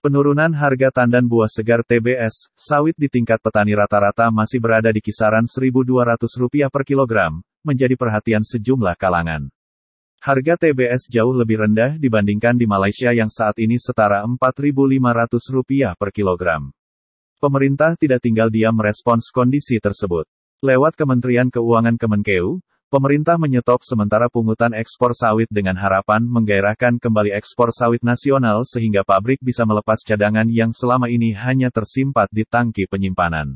Penurunan harga tandan buah segar TBS, sawit di tingkat petani rata-rata masih berada di kisaran Rp1.200 per kilogram, menjadi perhatian sejumlah kalangan. Harga TBS jauh lebih rendah dibandingkan di Malaysia yang saat ini setara Rp4.500 per kilogram. Pemerintah tidak tinggal diam merespons kondisi tersebut. Lewat Kementerian Keuangan Kemenkeu, pemerintah menyetop sementara pungutan ekspor sawit dengan harapan menggairahkan kembali ekspor sawit nasional sehingga pabrik bisa melepas cadangan yang selama ini hanya tersimpan di tangki penyimpanan.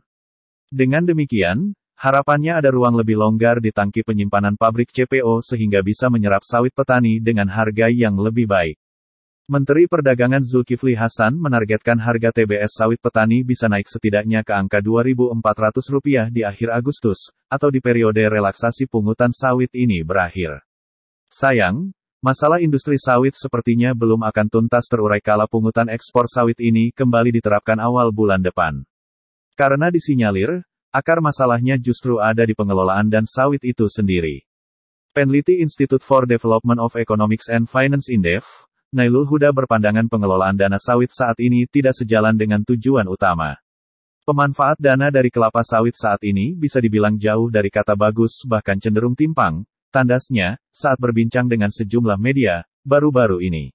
Dengan demikian, harapannya ada ruang lebih longgar di tangki penyimpanan pabrik CPO sehingga bisa menyerap sawit petani dengan harga yang lebih baik. Menteri Perdagangan Zulkifli Hasan menargetkan harga TBS sawit petani bisa naik setidaknya ke angka Rp2.400 di akhir Agustus, atau di periode relaksasi pungutan sawit ini berakhir. Sayang, masalah industri sawit sepertinya belum akan tuntas terurai kala pungutan ekspor sawit ini kembali diterapkan awal bulan depan. Karena disinyalir, akar masalahnya justru ada di pengelolaan dan sawit itu sendiri. Peneliti Institute for Development of Economics and Finance INDEF, Nailul Huda berpandangan pengelolaan dana sawit saat ini tidak sejalan dengan tujuan utama. Pemanfaat dana dari kelapa sawit saat ini bisa dibilang jauh dari kata bagus bahkan cenderung timpang, tandasnya, saat berbincang dengan sejumlah media, baru-baru ini.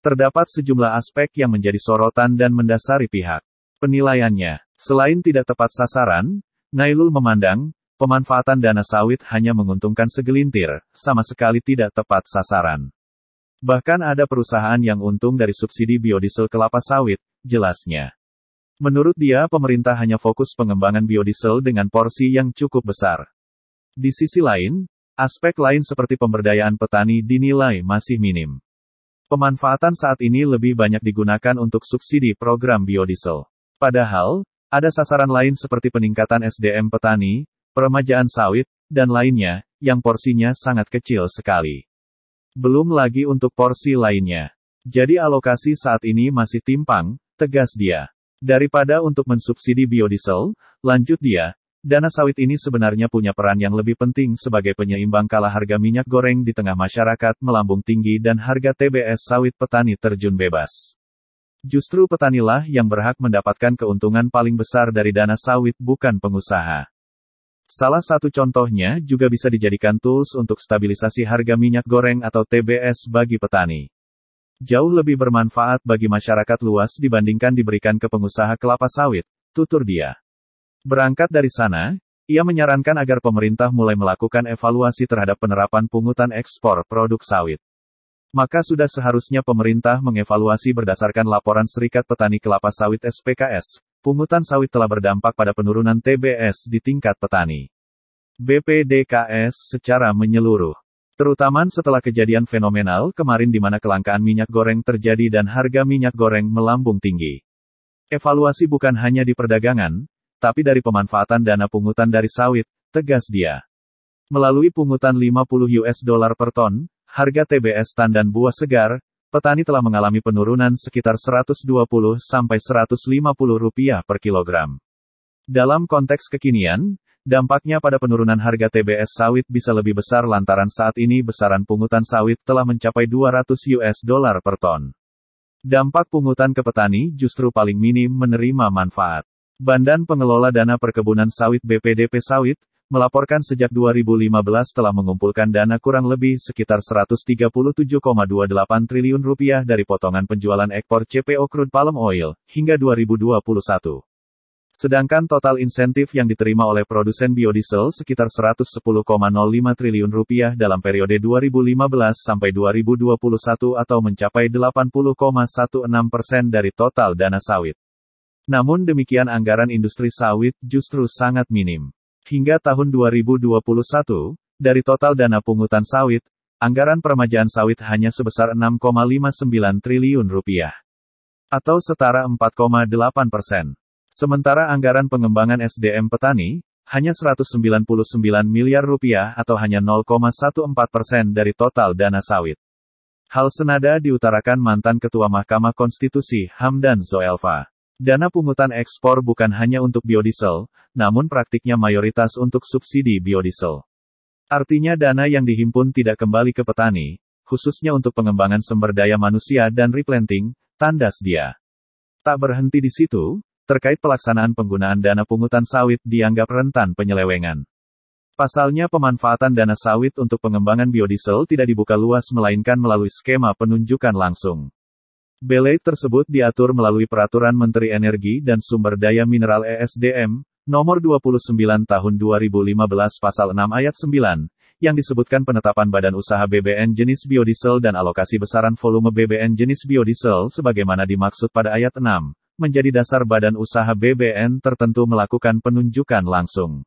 Terdapat sejumlah aspek yang menjadi sorotan dan mendasari pihak penilaiannya. Selain tidak tepat sasaran, Nailul memandang, pemanfaatan dana sawit hanya menguntungkan segelintir, sama sekali tidak tepat sasaran. Bahkan ada perusahaan yang untung dari subsidi biodiesel kelapa sawit, jelasnya. Menurut dia pemerintah hanya fokus pengembangan biodiesel dengan porsi yang cukup besar. Di sisi lain, aspek lain seperti pemberdayaan petani dinilai masih minim. Pemanfaatan saat ini lebih banyak digunakan untuk subsidi program biodiesel. Padahal, ada sasaran lain seperti peningkatan SDM petani, peremajaan sawit, dan lainnya, yang porsinya sangat kecil sekali. Belum lagi untuk porsi lainnya. Jadi alokasi saat ini masih timpang, tegas dia. Daripada untuk mensubsidi biodiesel, lanjut dia, dana sawit ini sebenarnya punya peran yang lebih penting sebagai penyeimbang kala harga minyak goreng di tengah masyarakat melambung tinggi dan harga TBS sawit petani terjun bebas. Justru petanilah yang berhak mendapatkan keuntungan paling besar dari dana sawit bukan pengusaha. Salah satu contohnya juga bisa dijadikan tools untuk stabilisasi harga minyak goreng atau TBS bagi petani. Jauh lebih bermanfaat bagi masyarakat luas dibandingkan diberikan ke pengusaha kelapa sawit, tutur dia. Berangkat dari sana, ia menyarankan agar pemerintah mulai melakukan evaluasi terhadap penerapan pungutan ekspor produk sawit. Maka sudah seharusnya pemerintah mengevaluasi berdasarkan laporan Serikat Petani Kelapa Sawit SPKS. Pungutan sawit telah berdampak pada penurunan TBS di tingkat petani. BPDKS secara menyeluruh. Terutama setelah kejadian fenomenal kemarin di mana kelangkaan minyak goreng terjadi dan harga minyak goreng melambung tinggi. Evaluasi bukan hanya di perdagangan, tapi dari pemanfaatan dana pungutan dari sawit, tegas dia. Melalui pungutan $50 per ton, harga TBS tandan buah segar, petani telah mengalami penurunan sekitar Rp120 sampai Rp150 per kilogram. Dalam konteks kekinian, dampaknya pada penurunan harga TBS sawit bisa lebih besar lantaran saat ini besaran pungutan sawit telah mencapai $200 per ton. Dampak pungutan ke petani justru paling minim menerima manfaat. Badan Pengelola Dana Perkebunan Sawit BPDP Sawit, melaporkan sejak 2015 telah mengumpulkan dana kurang lebih sekitar Rp137,28 triliun dari potongan penjualan ekspor CPO crude palm oil, hingga 2021. Sedangkan total insentif yang diterima oleh produsen biodiesel sekitar Rp110,05 triliun dalam periode 2015 sampai 2021 atau mencapai 80,16% dari total dana sawit. Namun demikian anggaran industri sawit justru sangat minim. Hingga tahun 2021, dari total dana pungutan sawit, anggaran peremajaan sawit hanya sebesar Rp6,59 triliun. Atau setara 4,8%. Sementara anggaran pengembangan SDM petani, hanya Rp199 miliar atau hanya 0,14% dari total dana sawit. Hal senada diutarakan mantan Ketua Mahkamah Konstitusi, Hamdan Zoelfa. Dana pungutan ekspor bukan hanya untuk biodiesel, namun praktiknya mayoritas untuk subsidi biodiesel. Artinya dana yang dihimpun tidak kembali ke petani, khususnya untuk pengembangan sumber daya manusia dan replanting, tandas dia. Tak berhenti di situ, terkait pelaksanaan penggunaan dana pungutan sawit dianggap rentan penyelewengan. Pasalnya pemanfaatan dana sawit untuk pengembangan biodiesel tidak dibuka luas melainkan melalui skema penunjukan langsung. Belait tersebut diatur melalui Peraturan Menteri Energi dan Sumber Daya Mineral (ESDM) Nomor 29 Tahun 2015 Pasal 6 Ayat 9, yang disebutkan penetapan badan usaha BBN jenis biodiesel dan alokasi besaran volume BBN jenis biodiesel sebagaimana dimaksud pada ayat 6, menjadi dasar badan usaha BBN tertentu melakukan penunjukan langsung.